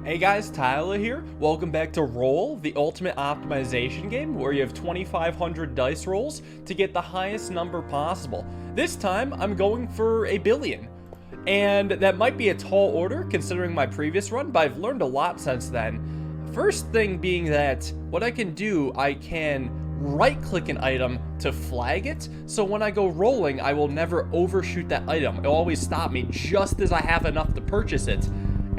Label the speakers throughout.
Speaker 1: Hey guys, Tyler here. Welcome back to Roll, the ultimate optimization game where you have 2,500 dice rolls to get the highest number possible. This time, I'm going for a billion. And that might be a tall order considering my previous run, but I've learned a lot since then. First thing being that what I can do, I can right-click an item to flag it, so when I go rolling, I will never overshoot that item. It'll always stop me just as I have enough to purchase it,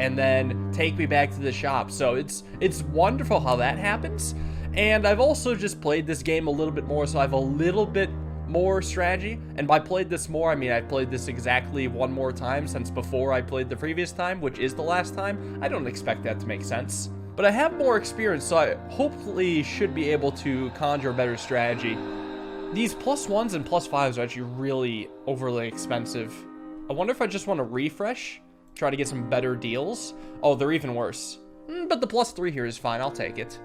Speaker 1: and then take me back to the shop. So it's wonderful how that happens. And I've also just played this game a little bit more, so I have a little bit more strategy. And by played this more, I mean I played this exactly one more time since before I played the previous time, which is the last time. I don't expect that to make sense. But I have more experience, so I hopefully should be able to conjure a better strategy. These +1s and +5s are actually really overly expensive. I wonder if I just want to refresh, try to get some better deals. Oh, they're even worse. But the +3 here is fine. I'll take it.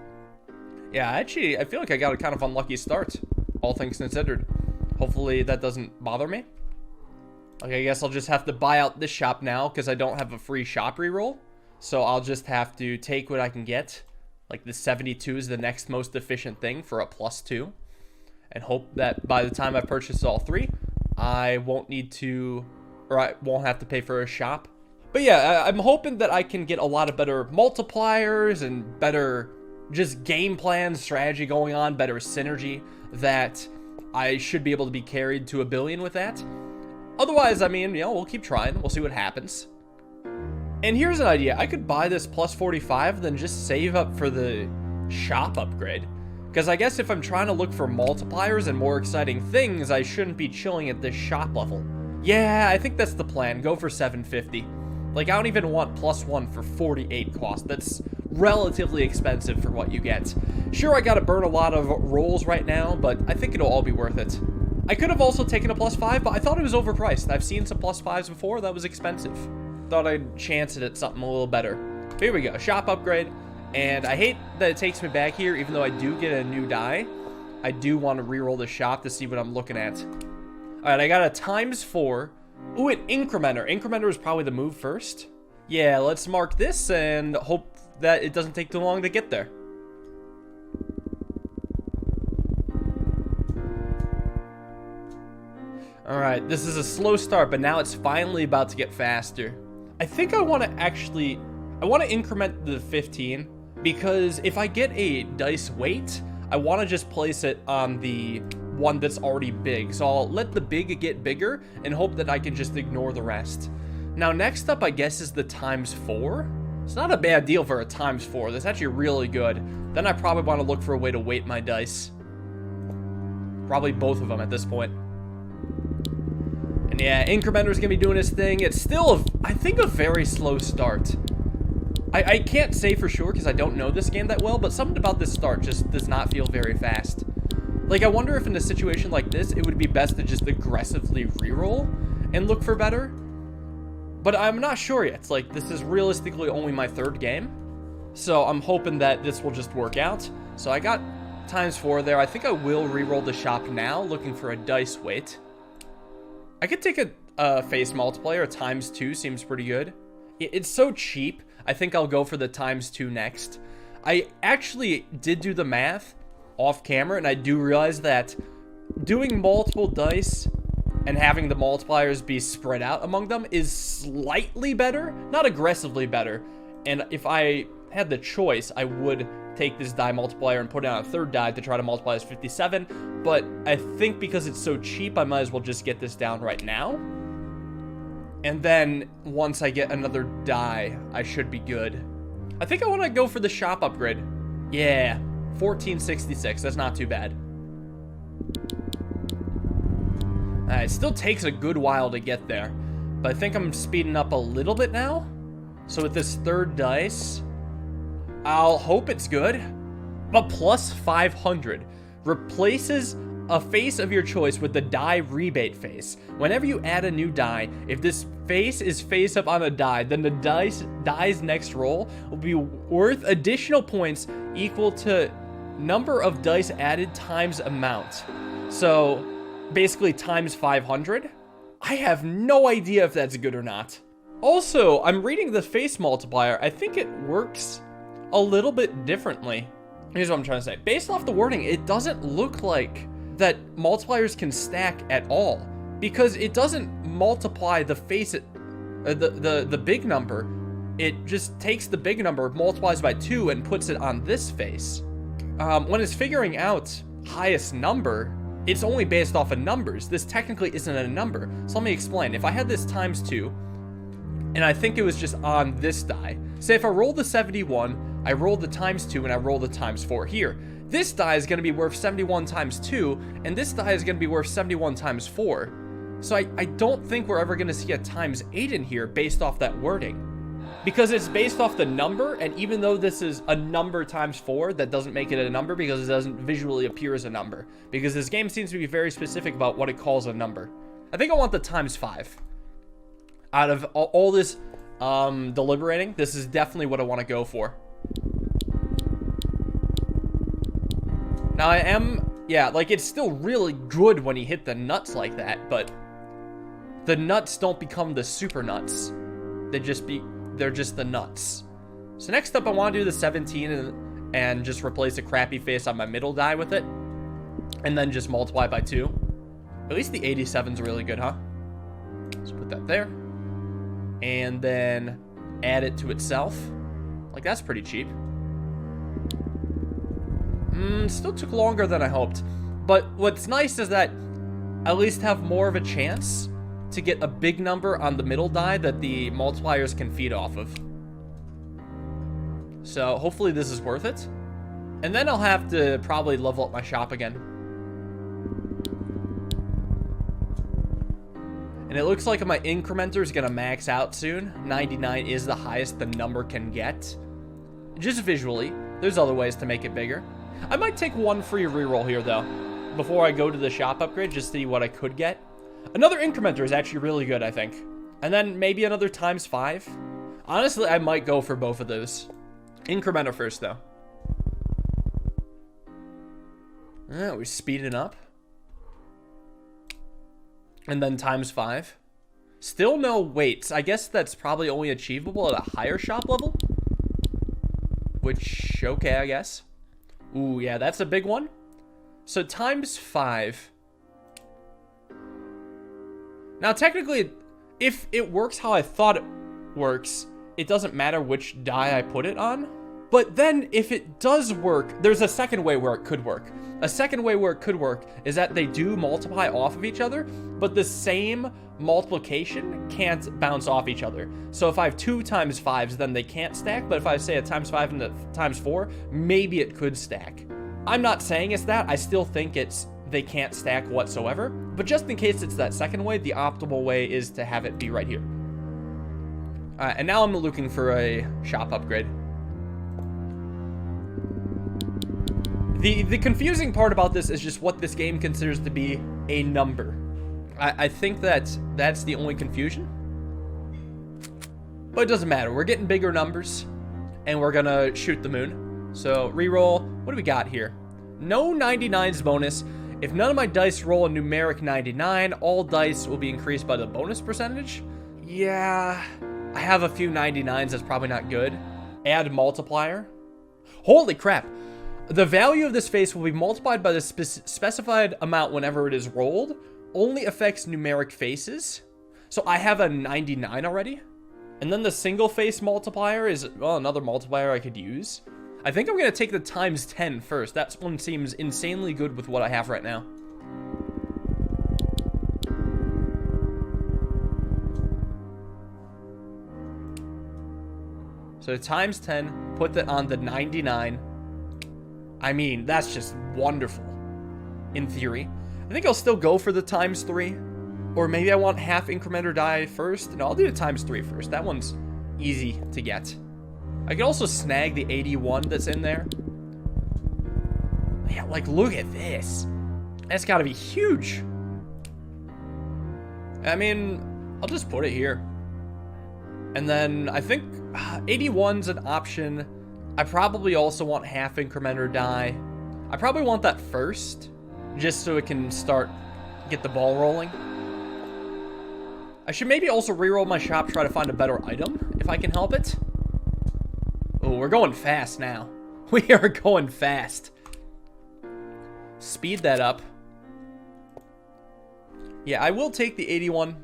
Speaker 1: Yeah, actually, I feel like I got a kind of unlucky start, all things considered. Hopefully that doesn't bother me. Okay, I guess I'll just have to buy out this shop now because I don't have a free shop reroll. So I'll just have to take what I can get. Like the 72 is the next most efficient thing for a +2. And hope that by the time I purchase all three, I won't need to, or I won't have to pay for a shop. But yeah, I'm hoping that I can get a lot of better multipliers and better just game plan strategy going on, better synergy, that I should be able to be carried to a billion with that. Otherwise, I mean, you know, we'll keep trying. We'll see what happens. And here's an idea. I could buy this +45, then just save up for the shop upgrade. Because I guess if I'm trying to look for multipliers and more exciting things, I shouldn't be chilling at this shop level. Yeah, I think that's the plan. Go for 750. Like, I don't even want +1 for 48 cost. That's relatively expensive for what you get. Sure, I gotta burn a lot of rolls right now, but I think it'll all be worth it. I could have also taken a +5, but I thought it was overpriced. I've seen some +5s before. That was expensive. Thought I'd chance it at something a little better. But here we go. Shop upgrade. And I hate that it takes me back here, even though I do get a new die. I do want to reroll the shop to see what I'm looking at. Alright, I got a ×4. Ooh, an incrementer. Incrementer is probably the move first. Yeah, let's mark this and hope that it doesn't take too long to get there. Alright, this is a slow start, but now it's finally about to get faster. I think I want to increment the 15, because if I get a dice weight, I want to just place it on the one that's already big. So I'll let the big get bigger and hope that I can just ignore the rest. Now next up, I guess, is the ×4. It's not a bad deal for a ×4. That's actually really good. Then I probably want to look for a way to weight my dice. Probably both of them at this point. And yeah, Incrementer's gonna be doing his thing. It's still, I think, a very slow start. I can't say for sure because I don't know this game that well, but something about this start just does not feel very fast. Like, I wonder if in a situation like this, it would be best to just aggressively reroll and look for better. But I'm not sure yet. Like, this is realistically only my third game. So I'm hoping that this will just work out. So I got ×4 there. I think I will reroll the shop now, looking for a dice weight. I could take a face multiplier. A ×2 seems pretty good. It's so cheap. I think I'll go for the ×2 next. I actually did do the math off camera, and I do realize that doing multiple dice and having the multipliers be spread out among them is slightly better, not aggressively better. And if I had the choice, I would take this die multiplier and put it on a third die to try to multiply as 57, but I think because it's so cheap, I might as well just get this down right now. And then once I get another die, I should be good. I think I want to go for the shop upgrade. Yeah, 1466. That's not too bad. It still takes a good while to get there, but I think I'm speeding up a little bit now. So with this third dice, I'll hope it's good. But +500 replaces a face of your choice with the die rebate face. Whenever you add a new die, if this face is face up on a die, then the die's next roll will be worth additional points equal to number of dice added times amount. So basically ×500. I have no idea if that's good or not. Also, I'm reading the face multiplier. I think it works a little bit differently. Here's what I'm trying to say. Based off the wording, it doesn't look like that multipliers can stack at all, because it doesn't multiply the face, the big number. It just takes the big number, multiplies by 2, and puts it on this face. When it's figuring out highest number, it's only based off of numbers. This technically isn't a number. So let me explain. If I had this times 2, and I think it was just on this die. Say if I roll the 71, I roll the times 2, and I roll the times 4 here. This die is going to be worth 71 times 2, and this die is going to be worth 71 times 4. So I don't think we're ever going to see a times 8 in here based off that wording. Because it's based off the number, and even though this is a number times 4, that doesn't make it a number because it doesn't visually appear as a number. Because this game seems to be very specific about what it calls a number. I think I want the times 5. Out of all this deliberating, this is definitely what I want to go for. Now I am, yeah, like it's still really good when you hit the nuts like that, but the nuts don't become the super nuts. They're just the nuts. So next up, I want to do the 17 and just replace a crappy face on my middle die with it. And then just multiply by 2. At least the 87's really good, huh? Let's put that there. And then add it to itself. Like, that's pretty cheap. Still took longer than I hoped. But what's nice is that I at least have more of a chance to get a big number on the middle die that the multipliers can feed off of. So hopefully this is worth it. And then I'll have to probably level up my shop again. And it looks like my incrementer is going to max out soon. 99 is the highest the number can get. Just visually. There's other ways to make it bigger. I might take one free reroll here, though, before I go to the shop upgrade, just to see what I could get. Another incrementer is actually really good, I think. And then maybe another times 5. Honestly, I might go for both of those. Incrementer first, though. We're speeding up. And then times 5. Still no weights. I guess that's probably only achievable at a higher shop level. Which, okay, I guess. Ooh, yeah, that's a big one. So times 5. Now, technically, if it works how I thought it works, it doesn't matter which die I put it on. But then, if it does work, there's a second way where it could work. A second way where it could work is that they do multiply off of each other, but the same multiplication can't bounce off each other. So if I have 2 times 5s, then they can't stack, but if I say a times 5 and a times 4, maybe it could stack. I'm not saying it's that. I still think they can't stack whatsoever, but just in case it's that second way, the optimal way is to have it be right here. And now I'm looking for a shop upgrade. The confusing part about this is just what this game considers to be a number. I think that's the only confusion. But it doesn't matter. We're getting bigger numbers, and we're gonna shoot the moon. So, reroll. What do we got here? No 99s bonus. If none of my dice roll a numeric 99, all dice will be increased by the bonus percentage. Yeah, I have a few 99s. That's probably not good. Add multiplier. Holy crap. The value of this face will be multiplied by the specified amount whenever it is rolled. Only affects numeric faces. So I have a 99 already. And then the single face multiplier is, well, another multiplier I could use. I think I'm going to take the times 10 first. That one seems insanely good with what I have right now. So times 10, put that on the 99. I mean, that's just wonderful, in theory. I think I'll still go for the times 3. Or maybe I want half incrementer die first. No, I'll do the times 3 first. That one's easy to get. I could also snag the 81 that's in there. Yeah, like, look at this. That's gotta be huge. I mean, I'll just put it here. And then I think 81's an option. I probably also want half incrementer die. I probably want that first, just so it can get the ball rolling. I should maybe also reroll my shop, try to find a better item, if I can help it. Oh, we're going fast now. We are going fast. Speed that up. Yeah, I will take the 81.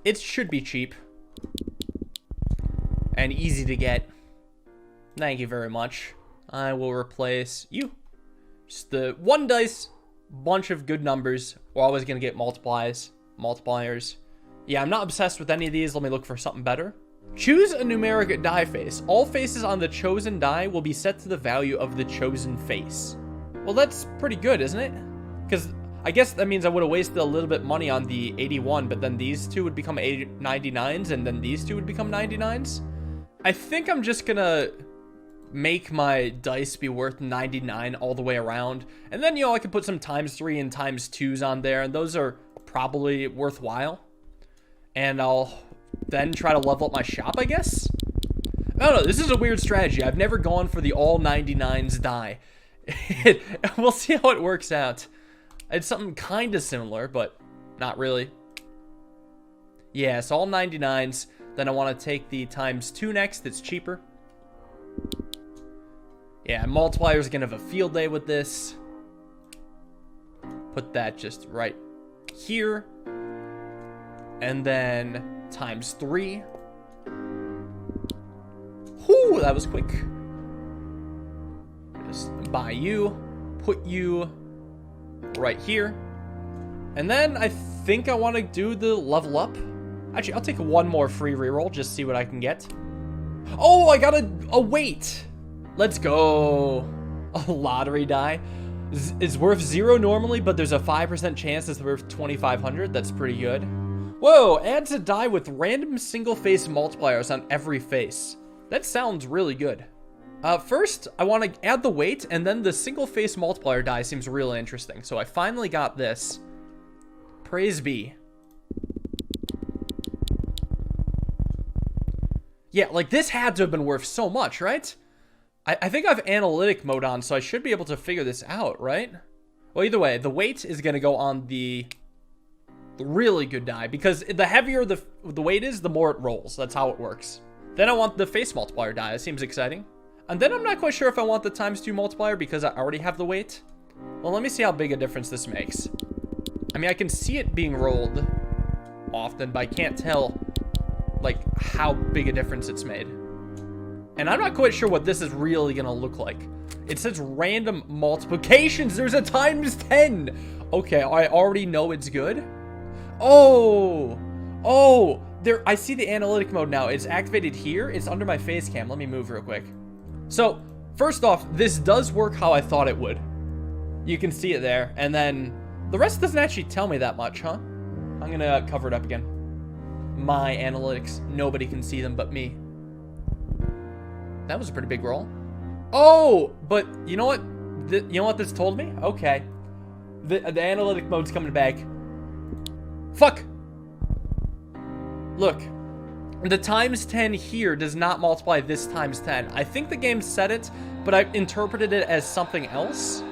Speaker 1: It should be cheap. And easy to get. Thank you very much. I will replace you. Just the one dice, bunch of good numbers. We're always going to get multipliers. Yeah, I'm not obsessed with any of these. Let me look for something better. Choose a numeric die face. All faces on the chosen die will be set to the value of the chosen face. Well, that's pretty good, isn't it? Because I guess that means I would have wasted a little bit money on the 81, but then these two would become 99s, and then these two would become 99s. I think I'm just gonna make my dice be worth 99 all the way around. And then, you know, I could put some ×3 and ×2s on there, and those are probably worthwhile. And I'll then try to level up my shop, I guess? I don't know, this is a weird strategy. I've never gone for the all 99s die. We'll see how it works out. It's something kind of similar, but not really. Yeah, so all 99s. Then I want to take the ×2 next. It's cheaper. Yeah, multipliers are going to have a field day with this. Put that just right here. And then ×3. Whoo, that was quick. Just buy you. Put you right here. And then I think I want to do the level up. Actually, I'll take one more free reroll, just see what I can get. Oh, I got a weight. Let's go. A lottery die. It's worth 0 normally, but there's a 5% chance it's worth 2,500. That's pretty good. Whoa, adds a die with random single face multipliers on every face. That sounds really good. First, I want to add the weight, and then the single face multiplier die seems really interesting. So I finally got this. Praise be. Yeah, like this had to have been worth so much, right? I think I have analytic mode on, so I should be able to figure this out, right? Well, either way, the weight is going to go on the really good die, because the heavier the weight is, the more it rolls. That's how it works. Then I want the face multiplier die. That seems exciting. And then I'm not quite sure if I want the ×2 multiplier because I already have the weight. Well, let me see how big a difference this makes. I mean, I can see it being rolled often, but I can't tell like how big a difference it's made. And I'm not quite sure what this is really gonna look like. It says random multiplications. There's a ×10. Okay, I already know it's good. Oh, there. I see the analytic mode now. It's activated here. It's under my face cam. Let me move real quick. So first off, this does work how I thought it would. You can see it there, and then the rest doesn't actually tell me that much, huh? I'm gonna cover it up again. My analytics. Nobody can see them but me. That was a pretty big roll. Oh, but you know what? You know what this told me? Okay. The analytic mode's coming back. Fuck. Look. The ×10 here does not multiply this ×10. I think the game said it, but I interpreted it as something else.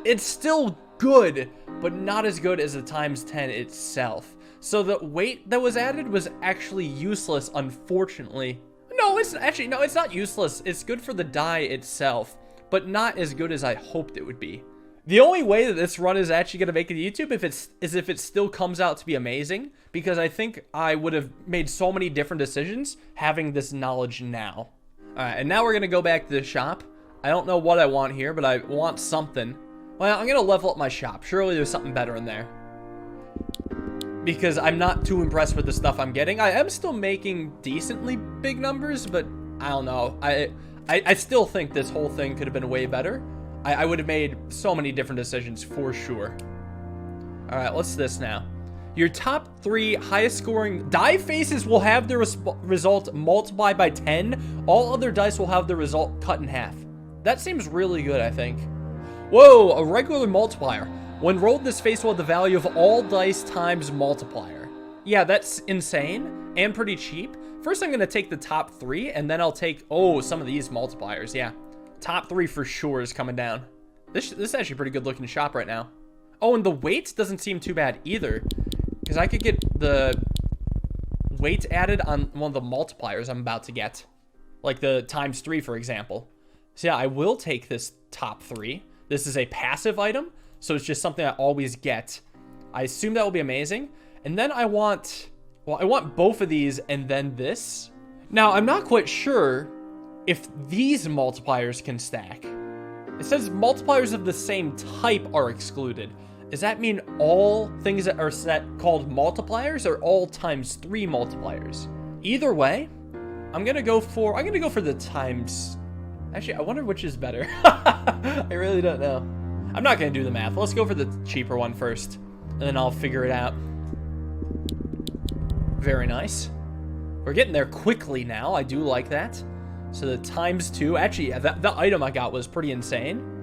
Speaker 1: It's still good, but not as good as the ×10 itself. So the weight that was added was actually useless, unfortunately. No, it's actually, no, it's not useless. It's good for the die itself, but not as good as I hoped it would be. The only way that this run is actually going to make it to YouTube is if it still comes out to be amazing, because I think I would have made so many different decisions having this knowledge now. All right, and now we're going to go back to the shop. I don't know what I want here, but I want something. Well, I'm going to level up my shop. Surely there's something better in there, because I'm not too impressed with the stuff I'm getting. I am still making decently big numbers, but I don't know. I still think this whole thing could have been way better. I would have made so many different decisions for sure. All right, what's this now? Your top 3 highest scoring die faces will have their result multiplied by 10. All other dice will have the result cut in half. That seems really good, I think. Whoa, a regular multiplier. When rolled, this face will have the value of all dice times multiplier. Yeah, that's insane and pretty cheap. First, I'm going to take the top 3, and then I'll take, some of these multipliers. Yeah, top 3 for sure is coming down. This is actually a pretty good looking shop right now. Oh, and the weight doesn't seem too bad either, because I could get the weight added on one of the multipliers I'm about to get. Like the ×3, for example. So yeah, I will take this top 3. This is a passive item, so it's just something I always get. I assume that will be amazing. And then I want, well, I want both of these and then this. Now, I'm not quite sure if these multipliers can stack. It says multipliers of the same type are excluded. Does that mean all things that are set called multipliers or all ×3 multipliers? Either way, I'm gonna go for the times. Actually, I wonder which is better. I really don't know. I'm not gonna do the math. Let's go for the cheaper one first, and then I'll figure it out. Very nice. We're getting there quickly now. I do like that. So the ×2. Actually, yeah, the item I got was pretty insane.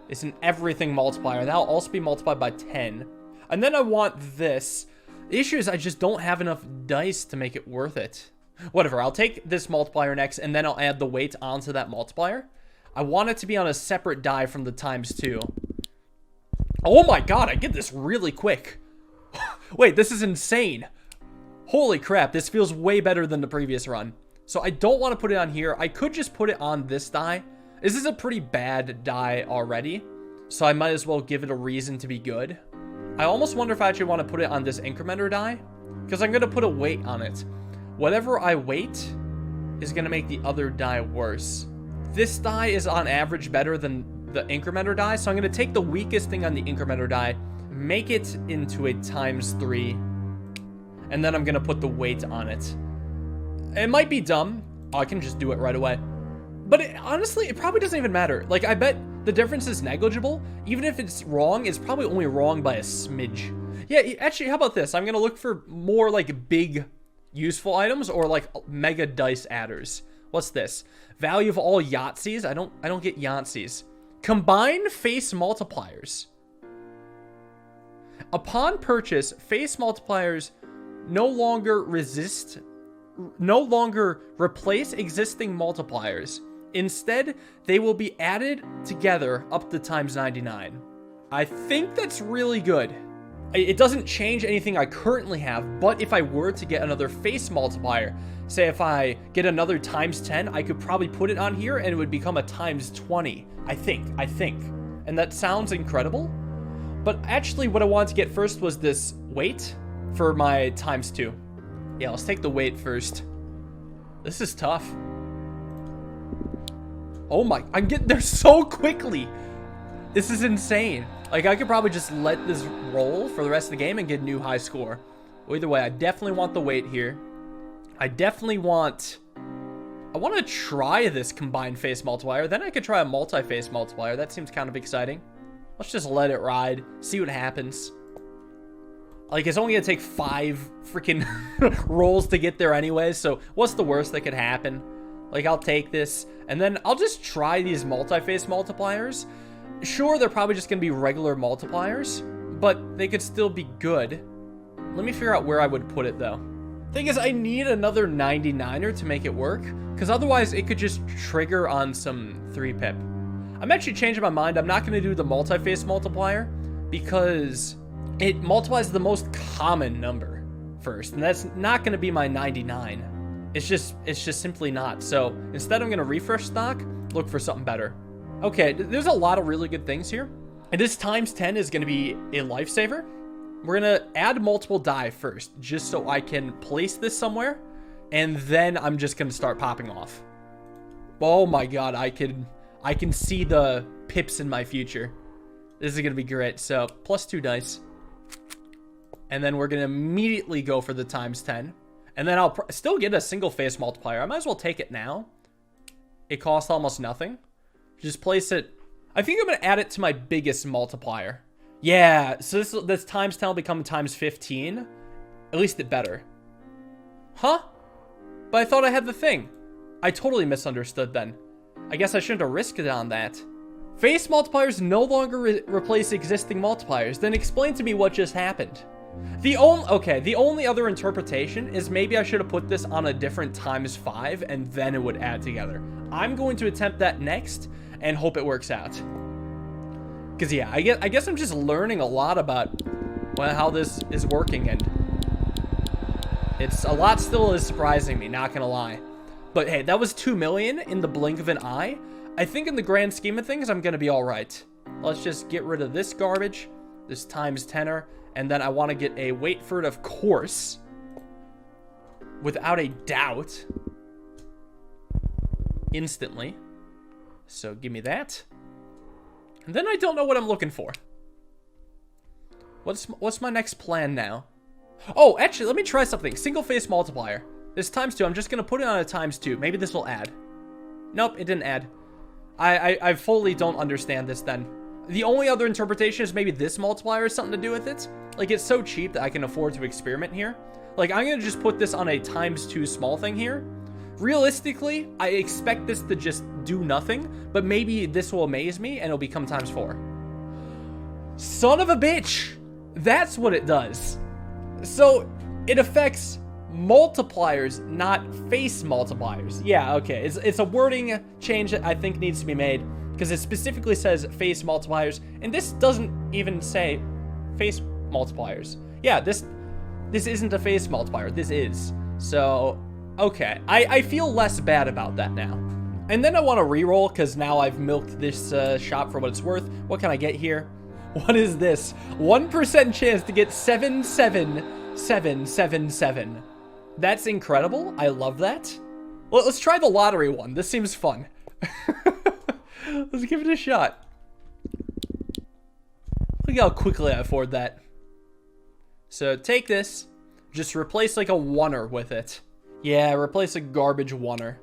Speaker 1: It's an everything multiplier. That'll also be multiplied by 10. And then I want this. The issue is I just don't have enough dice to make it worth it. Whatever, I'll take this multiplier next, and then I'll add the weight onto that multiplier. I want it to be on a separate die from the ×2. Oh my god, I get this really quick. Wait, this is insane. Holy crap, this feels way better than the previous run. So I don't want to put it on here. I could just put it on this die. This is a pretty bad die already, so I might as well give it a reason to be good. I almost wonder if I actually want to put it on this incrementer die, because I'm going to put a weight on it. Whatever I weight is going to make the other die worse. This die is on average better than the incrementer die, so I'm going to take the weakest thing on the incrementer die, make it into a ×3, and then I'm going to put the weight on it. It might be dumb. Oh, I can just do it right away. But honestly, it probably doesn't even matter. Like, I bet the difference is negligible. Even if it's wrong, it's probably only wrong by a smidge. Yeah, actually, how about this? I'm going to look for more, like, big, useful items or, like, mega dice adders. What's this? Value of all Yahtzees? I don't get Yahtzees. Combine face multipliers. Upon purchase, face multipliers no longer replace existing multipliers. Instead, they will be added together up to ×99. I think that's really good. It doesn't change anything I currently have, but if I were to get another face multiplier, say if I get another ×10, I could probably put it on here and it would become a ×20. I think. And that sounds incredible. But actually what I wanted to get first was this weight for my ×2. Yeah, let's take the weight first. This is tough. Oh my, I'm getting there so quickly. This is insane. Like, I could probably just let this roll for the rest of the game and get a new high score. Well, either way, I definitely want the weight here. I want to try this combined face multiplier. Then I could try a multi-face multiplier. That seems kind of exciting. Let's just let it ride. See what happens. Like, it's only going to take 5 freaking rolls to get there anyway. So what's the worst that could happen? Like, I'll take this. And then I'll just try these multi-face multipliers. Sure, they're probably just going to be regular multipliers, but they could still be good. Let me figure out where I would put it, though. Thing is, I need another 99er to make it work, because otherwise it could just trigger on some 3-pip. I'm actually changing my mind. I'm not going to do the multi-face multiplier, because it multiplies the most common number first, and that's not going to be my 99. It's just simply not. So instead, I'm going to refresh stock, look for something better. Okay, there's a lot of really good things here. And this ×10 is going to be a lifesaver. We're going to add multiple die first, just so I can place this somewhere. And then I'm just going to start popping off. Oh my god, I can see the pips in my future. This is going to be great. So, +2 dice. And then we're going to immediately go for the ×10. And then I'll still get a single face multiplier. I might as well take it now. It costs almost nothing. Just place it. I think I'm going to add it to my biggest multiplier. Yeah, so this ×10 will become ×15. At least it better. Huh? But I thought I had the thing. I totally misunderstood then. I guess I shouldn't have risked it on that. Face multipliers no longer replace existing multipliers. Then explain to me what just happened. The only other interpretation is maybe I should have put this on a different ×5 and then it would add together. I'm going to attempt that next and hope it works out. Because yeah, I guess I'm just learning a lot about, well, how this is working. And It's a lot still is surprising me, not gonna lie. But hey, that was 2 million in the blink of an eye. I think in the grand scheme of things, I'm gonna be all right. Let's just get rid of this garbage, this times 10er, and then I want to get a wait for it, of course, without a doubt, instantly. So give me that. And then I don't know what I'm looking for. What's my next plan now? Oh, actually, let me try something. Single face multiplier. This times 2. I'm just gonna put it on a times 2. Maybe this will add. Nope, it didn't add. I fully don't understand this then. The only other interpretation is maybe this multiplier has something to do with it. Like, it's so cheap that I can afford to experiment here. Like, I'm gonna just put this on a times 2 small thing here. Realistically, I expect this to just do nothing, but maybe this will amaze me and it'll become times 4. Son of a bitch! That's what it does. So, it affects multipliers, not face multipliers. Yeah, okay. It's a wording change that I think needs to be made, because it specifically says face multipliers, and this doesn't even say face multipliers. Yeah, this isn't a face multiplier. This is. So, okay. I feel less bad about that now. And then I want to reroll, because now I've milked this shop for what it's worth. What can I get here? What is this? 1% chance to get 77777. That's incredible. I love that. Well, let's try the lottery one. This seems fun. Let's give it a shot. Look how quickly I afford that. So take this. Just replace like a oneer with it. Yeah, replace a garbage oneer.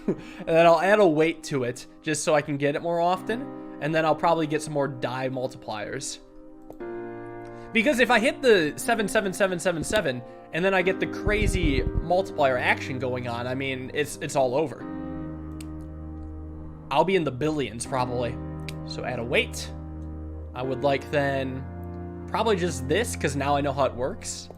Speaker 1: And then I'll add a weight to it just so I can get it more often. And then I'll probably get some more die multipliers. Because if I hit the 77777 and then I get the crazy multiplier action going on, I mean, it's all over. I'll be in the billions probably. So add a weight. I would like then probably just this, because now I know how it works.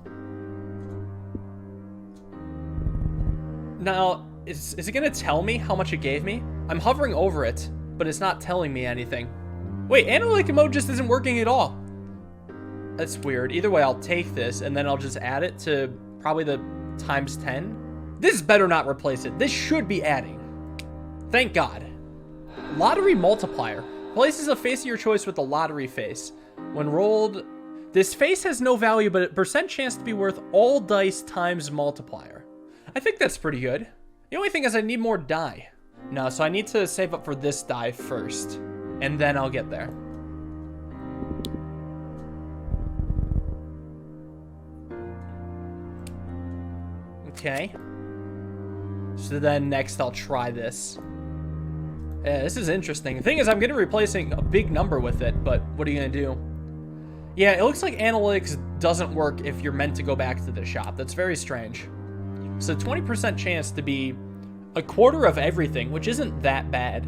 Speaker 1: Now, is it gonna tell me how much it gave me? I'm hovering over it, but it's not telling me anything. Wait, analytic mode just isn't working at all. That's weird. Either way, I'll take this and then I'll just add it to probably the times 10. This better not replace it. This should be adding. Thank God. Lottery multiplier. Places a face of your choice with the lottery face. When rolled, this face has no value, but a percent chance to be worth all dice times multiplier. I think that's pretty good. The only thing is I need more die. No, so I need to save up for this die first, and then I'll get there. Okay. So then next I'll try this. Yeah, this is interesting. The thing is, I'm going to be replacing a big number with it, but what are you going to do? Yeah, it looks like analytics doesn't work if you're meant to go back to the shop. That's very strange. So 20% chance to be a quarter of everything, which isn't that bad.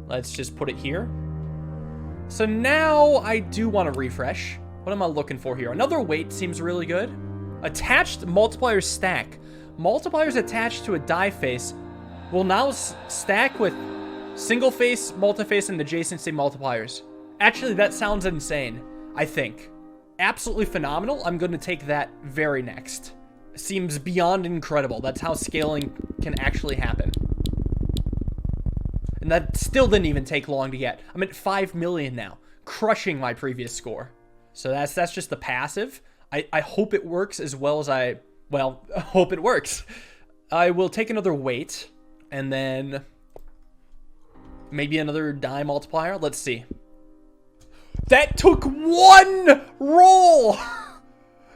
Speaker 1: Let's just put it here. So now I do want to refresh. What am I looking for here? Another weight seems really good. Attached multiplier stack. Multipliers attached to a die face will now stack with single face, multi-face, and adjacency multipliers. Actually, that sounds insane, I think. Absolutely phenomenal. I'm going to take that very next. Seems beyond incredible. That's how scaling can actually happen. And that still didn't even take long to get. I'm at 5 million now, crushing my previous score. So that's just the passive. I hope it works as well as I hope it works. I will take another weight and then maybe another die multiplier. Let's see. That took one roll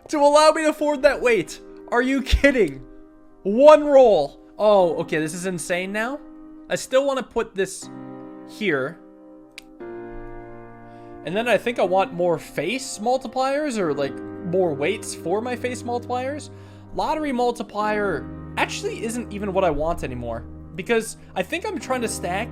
Speaker 1: to allow me to afford that weight. Are you kidding? One roll. Oh, okay. This is insane now. I still want to put this here. And then I think I want more face multipliers, or like more weights for my face multipliers. Lottery multiplier actually isn't even what I want anymore, because I think I'm trying to stack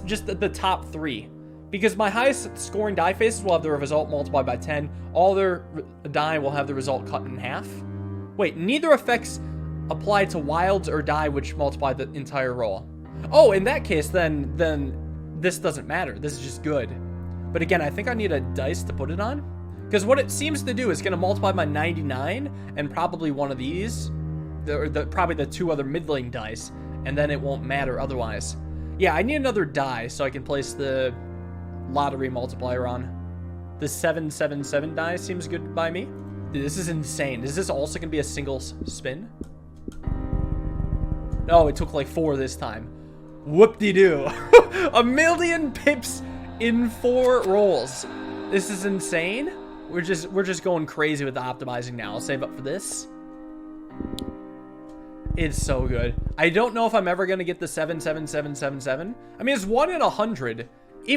Speaker 1: just the top 3. Because my highest scoring die faces will have the result multiplied by 10. All their die will have the result cut in half. Wait, neither effects apply to wilds or die which multiply the entire roll. Oh, in that case, then this doesn't matter. This is just good. But again, I think I need a dice to put it on. Because what it seems to do is going to multiply by 99 and probably one of these, probably the 2 other middling dice, and then it won't matter otherwise. Yeah, I need another die so I can place the lottery multiplier on. The 777 die seems good by me. Dude, this is insane. Is this also going to be a single spin? No, it took like 4 this time. Whoop-de-doo. 1,000,000 pips in 4 rolls. This is insane. We're just going crazy with the optimizing now. I'll save up for this. It's so good. I don't know if I'm ever going to get the 77777. I mean, it's 1 in 100.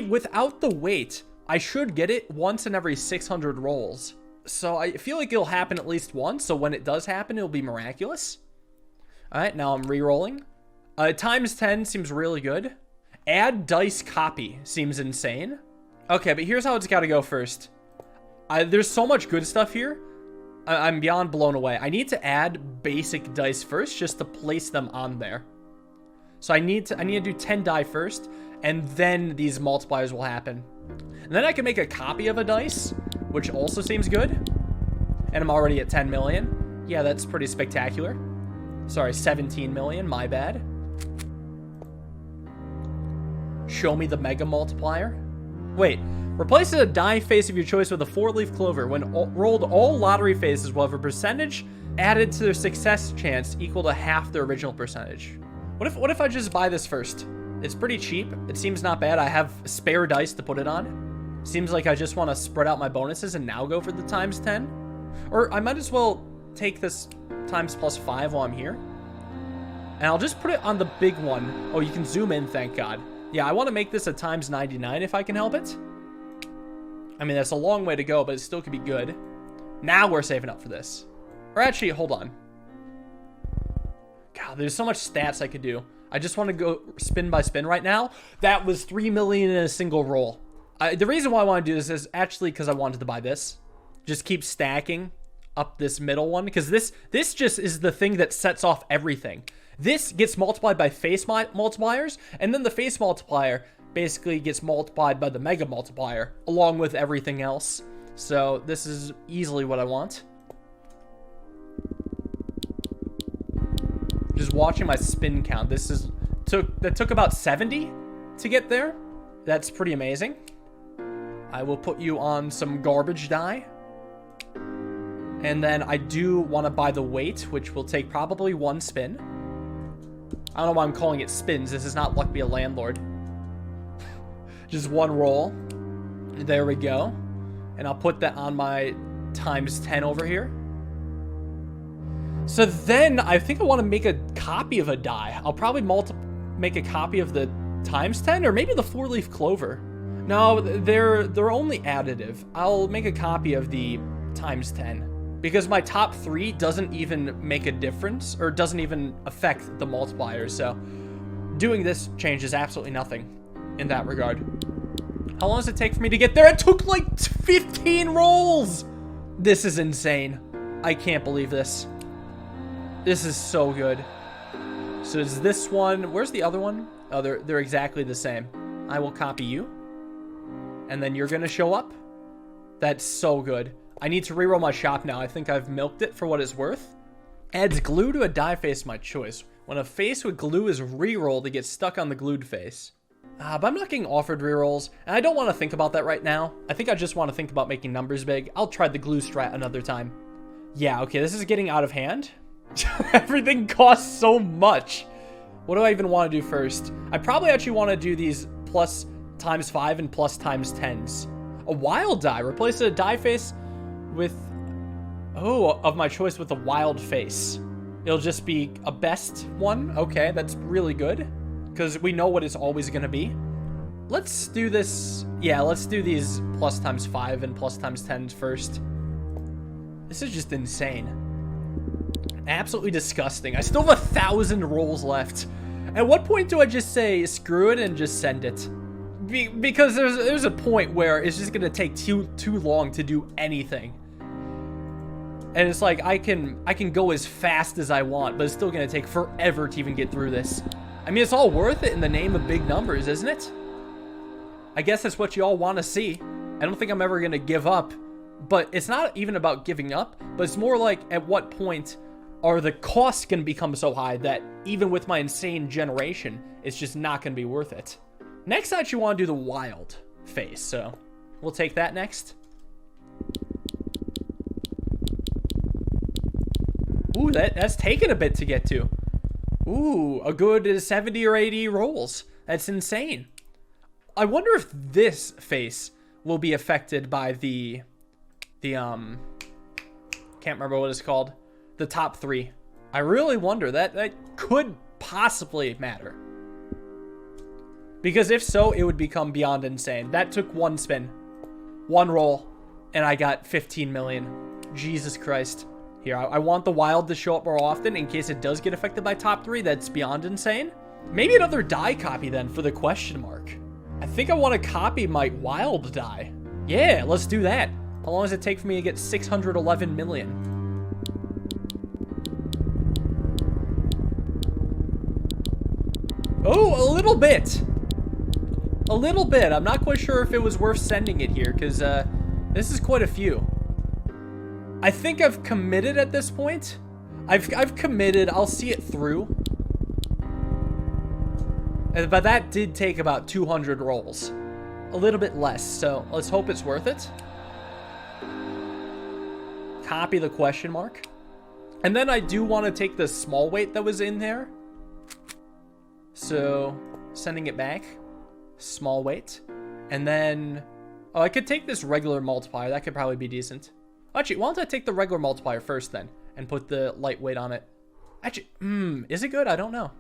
Speaker 1: Without the weight, I should get it once in every 600 rolls. So I feel like it'll happen at least once. So when it does happen, it'll be miraculous. All right, now I'm re-rolling. Times 10 seems really good. Add dice copy seems insane. Okay, but here's how it's got to go first. There's so much good stuff here. I'm beyond blown away. I need to add basic dice first just to place them on there. So I need to do 10 die first, and then these multipliers will happen. And then I can make a copy of a dice, which also seems good. And I'm already at 10 million. Yeah, that's pretty spectacular. Sorry, 17 million, my bad. Show me the mega multiplier. Wait, replace a die face of your choice with a 4-leaf clover. When rolled, all lottery faces will have a percentage added to their success chance equal to half their original percentage. What if I just buy this first? It's pretty cheap. It seems not bad. I have spare dice to put it on. Seems like I just want to spread out my bonuses and now go for the times 10. Or I might as well take this times +5 while I'm here. And I'll just put it on the big one. Oh, you can zoom in, thank God. Yeah, I want to make this a times 99 if I can help it. I mean, that's a long way to go, but it still could be good. Now we're saving up for this. Or actually, hold on. God, there's so much stats I could do. I just want to go spin by spin right now. That was 3 million in a single roll. The reason why I want to do this is actually because I wanted to buy this. Just keep stacking up this middle one, because this just is the thing that sets off everything. This gets multiplied by face multipliers, and then the face multiplier basically gets multiplied by the mega multiplier, along with everything else. So this is easily what I want. Just watching my spin count. That took about 70 to get there. That's pretty amazing. I will put you on some garbage die. And then I do want to buy the weight, which will take probably 1 spin. I don't know why I'm calling it spins. This is not Luck Be a Landlord. Just 1 roll. There we go. And I'll put that on my times 10 over here. So then I think I want to make a copy of a die. I'll probably make a copy of the times 10 or maybe the 4-leaf clover. No, they're only additive. I'll make a copy of the times 10. Because my top 3 doesn't even make a difference, or doesn't even affect the multipliers, so doing this changes absolutely nothing in that regard. How long does it take for me to get there? It took like 15 rolls! This is insane. I can't believe this. This is so good. So is this one, where's the other one? Oh, they're exactly the same. I will copy you. And then you're gonna show up. That's so good. I need to reroll my shop now. I think I've milked it for what it's worth. Adds glue to a die face of my choice. When a face with glue is rerolled, it gets stuck on the glued face. But I'm not getting offered rerolls, and I don't want to think about that right now. I think I just want to think about making numbers big. I'll try the glue strat another time. Yeah, okay, this is getting out of hand. Everything costs so much. What do I even want to do first? I probably actually want to do these plus times 5 and plus times 10s. A wild die. Replace a die face with, of my choice with a wild face. It'll just be a best one. Okay, that's really good. Because we know what it's always going to be. Let's do this. Yeah, let's do these plus times 5 and plus times 10s first. This is just insane. Absolutely disgusting. I still have 1,000 rolls left. At what point do I just say screw it and just send it? Because there's a point where it's just gonna take too long to do anything. And it's like I can go as fast as I want, but it's still gonna take forever to even get through this. I mean, it's all worth it in the name of big numbers, isn't it? I guess that's what you all want to see. I don't think I'm ever gonna give up but it's not even about giving up, but it's more like at what point are the costs going to become so high that even with my insane generation, it's just not going to be worth it. Next, I actually want to do the wild phase, so we'll take that next. Ooh, that's taken a bit to get to. Ooh, a good 70 or 80 rolls. That's insane. I wonder if this face will be affected by the can't remember what it's called. The top 3. I really wonder. That could possibly matter. Because if so, it would become beyond insane. That took 1 spin, 1 roll, and I got 15 million. Jesus Christ. Here, I want the wild to show up more often in case it does get affected by top 3. That's beyond insane. Maybe another die copy then for the question mark. I think I want to copy my wild die. Yeah, let's do that. How long does it take for me to get 611 million? Oh, a little bit. A little bit. I'm not quite sure if it was worth sending it here because this is quite a few. I think I've committed at this point. I've committed. I'll see it through. But that did take about 200 rolls. A little bit less, so let's hope it's worth it. Copy the question mark. And then I do want to take the small weight that was in there. So, sending it back. Small weight. And then... oh, I could take this regular multiplier. That could probably be decent. Actually, why don't I take the regular multiplier first then? And put the lightweight on it. Actually, is it good? I don't know.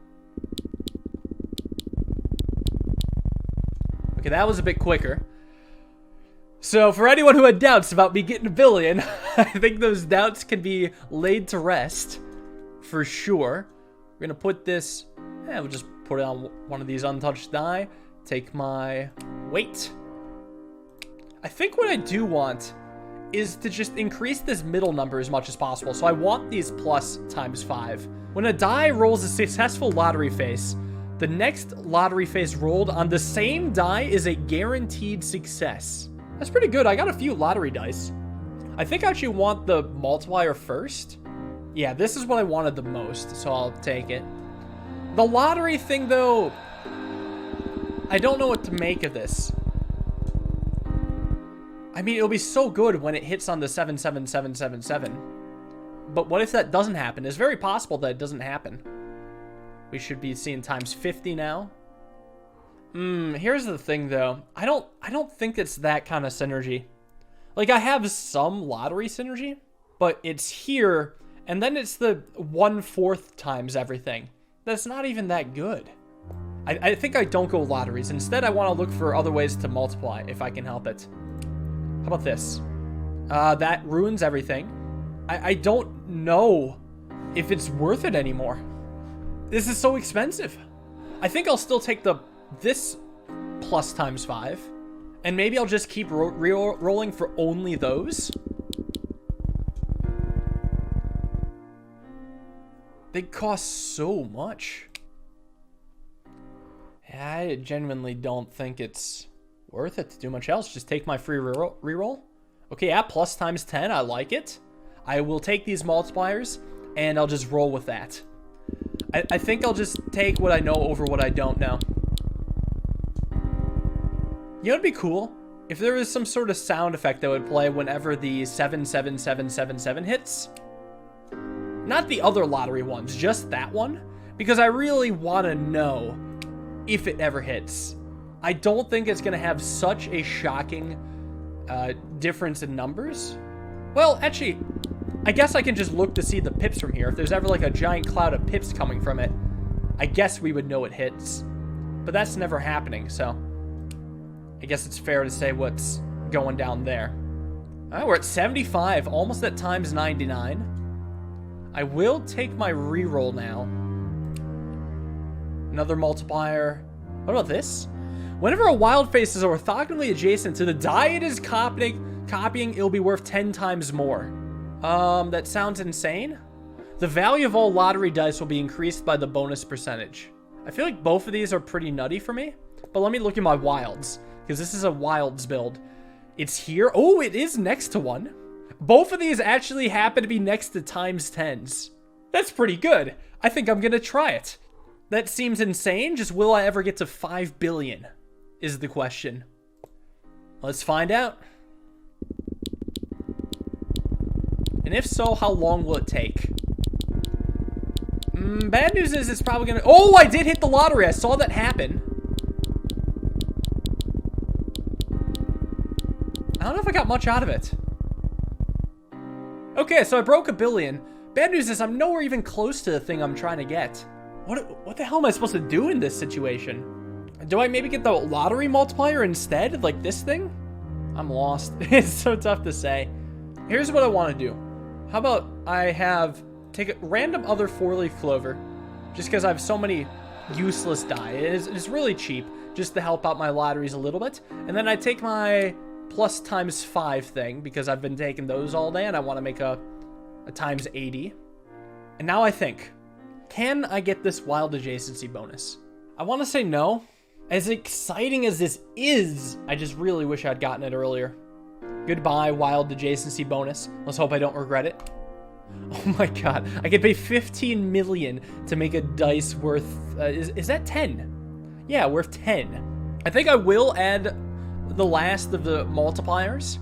Speaker 1: Okay, that was a bit quicker. So, for anyone who had doubts about me getting a billion, I think those doubts can be laid to rest. For sure. We're going to put this... yeah, we'll just put it on one of these untouched die. Take my weight. I think what I do want is to just increase this middle number as much as possible. So I want these plus times 5. When a die rolls a successful lottery face, the next lottery face rolled on the same die is a guaranteed success. That's pretty good. I got a few lottery dice. I think I actually want the multiplier first. Yeah, this is what I wanted the most, so I'll take it. The lottery thing, though, I don't know what to make of this. I mean, it'll be so good when it hits on the 77777. But what if that doesn't happen? It's very possible that it doesn't happen. We should be seeing times 50 now. Here's the thing though. I don't think it's that kind of synergy. Like, I have some lottery synergy, but it's here, and then it's the 1/4 times everything. That's not even that good. I think I don't go lotteries. Instead, I want to look for other ways to multiply if I can help it. How about this? That ruins everything. I don't know if it's worth it anymore. This is so expensive. I think I'll still take this plus times 5. And maybe I'll just keep re-rolling for only those. They cost so much. I genuinely don't think it's worth it to do much else. Just take my free reroll. Okay, yeah, plus times 10. I like it. I will take these multipliers, and I'll just roll with that. I think I'll just take what I know over what I don't know. You know what'd be cool? If there was some sort of sound effect that would play whenever the 77777 hits. Not the other lottery ones, just that one. Because I really want to know if it ever hits. I don't think it's going to have such a shocking difference in numbers. Well, actually, I guess I can just look to see the pips from here. If there's ever like a giant cloud of pips coming from it, I guess we would know it hits. But that's never happening, so I guess it's fair to say what's going down there. All right, we're at 75, almost at times 99. I will take my reroll now. Another multiplier. What about this? Whenever a wild face is orthogonally adjacent to the die it is copying, it'll be worth 10 times more. That sounds insane. The value of all lottery dice will be increased by the bonus percentage. I feel like both of these are pretty nutty for me, but let me look at my wilds, because this is a wilds build. It's here. Oh, it is next to one. Both of these actually happen to be next to times 10s. That's pretty good. I think I'm gonna try it. That seems insane. Just will I ever get to 5 billion is the question. Let's find out. And if so, how long will it take? Bad news is it's probably gonna... Oh, I did hit the lottery. I saw that happen. I don't know if I got much out of it. Okay, so I broke 1 billion. Bad news is I'm nowhere even close to the thing I'm trying to get. What the hell am I supposed to do in this situation? Do I maybe get the lottery multiplier instead? Like this thing? I'm lost. It's so tough to say. Here's what I want to do. How about I take a random other 4-leaf clover, just because I have so many useless die. It's really cheap, just to help out my lotteries a little bit. And then I take my plus times 5 thing, because I've been taking those all day, and I want to make a times 80. And now I think, can I get this wild adjacency bonus? I want to say no. As exciting as this is, I just really wish I'd gotten it earlier. Goodbye, wild adjacency bonus. Let's hope I don't regret it. Oh my god. I could pay 15 million to make a dice worth... is that 10? Yeah, worth 10. I think I will add the last of the multipliers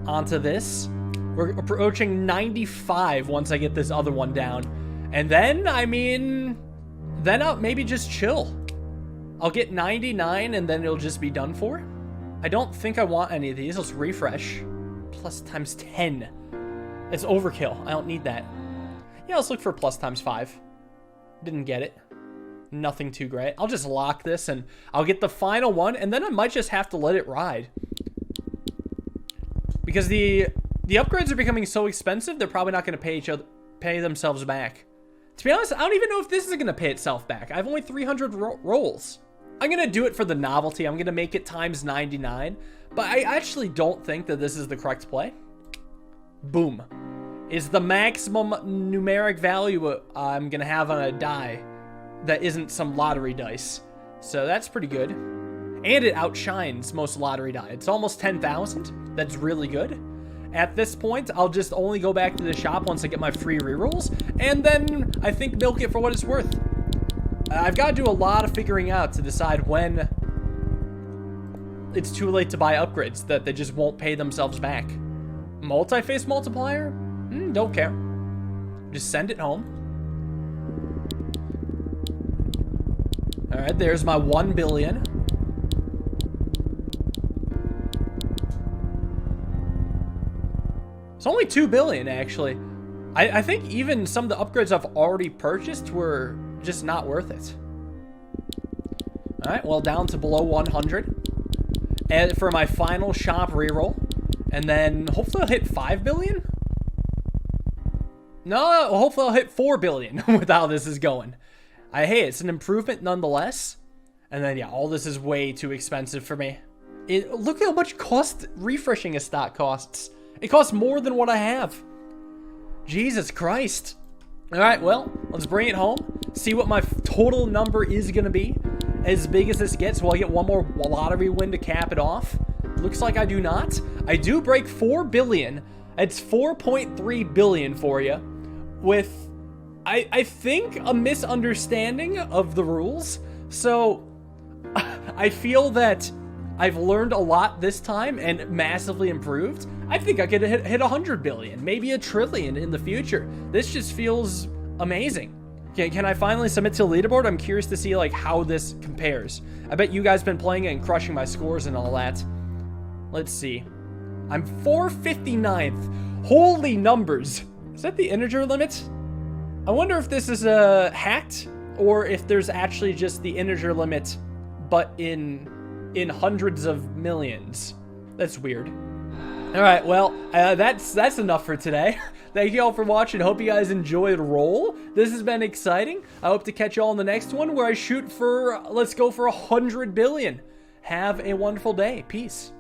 Speaker 1: onto this. We're approaching 95 once I get this other one down. And then, I mean... then I'll maybe just chill. I'll get 99 and then it'll just be done for. I don't think I want any of these. Let's refresh. Plus times 10. It's overkill. I don't need that. Yeah, let's look for plus times 5. Didn't get it. Nothing too great. I'll just lock this and I'll get the final one, and then I might just have to let it ride. Because the upgrades are becoming so expensive, they're probably not going to pay themselves back. To be honest, I don't even know if this is going to pay itself back. I have only 300 rolls. I'm going to do it for the novelty. I'm going to make it times 99. But I actually don't think that this is the correct play. Boom. Is the maximum numeric value I'm going to have on a die that isn't some lottery dice. So that's pretty good. And it outshines most lottery die. It's almost 10,000. That's really good. At this point, I'll just only go back to the shop once I get my free rerolls, and then I think milk it for what it's worth. I've got to do a lot of figuring out to decide when it's too late to buy upgrades, that they just won't pay themselves back. Multi-face multiplier? Don't care. Just send it home. Alright, there's my 1 billion. It's only 2 billion, actually. I think even some of the upgrades I've already purchased were just not worth it. Alright, well, down to below 100. And for my final shop reroll. And then hopefully I'll hit 5 billion? No, hopefully I'll hit 4 billion with how this is going. Hey, it's an improvement nonetheless. And then, yeah, all this is way too expensive for me. Look at how much refreshing a stock costs. It costs more than what I have. Jesus Christ. Alright, well, let's bring it home. See what my total number is going to be. As big as this gets, will I get one more lottery win to cap it off? Looks like I do not. I do break 4 billion. It's 4.3 billion for you. With, I think, a misunderstanding of the rules. So, I feel that I've learned a lot this time and massively improved. I think I could hit 100 billion, maybe 1 trillion in the future. This just feels amazing. Okay, can I finally submit to the leaderboard? I'm curious to see like how this compares. I bet you guys been playing it and crushing my scores and all that. Let's see. I'm 459th. Holy numbers. Is that the integer limit? I wonder if this is hacked or if there's actually just the integer limit, but in hundreds of millions. That's weird. All right, well, that's enough for today. Thank you all for watching. Hope you guys enjoyed Roll. This has been exciting. I hope to catch you all in the next one where I shoot for, let's go for 100 billion. Have a wonderful day. Peace.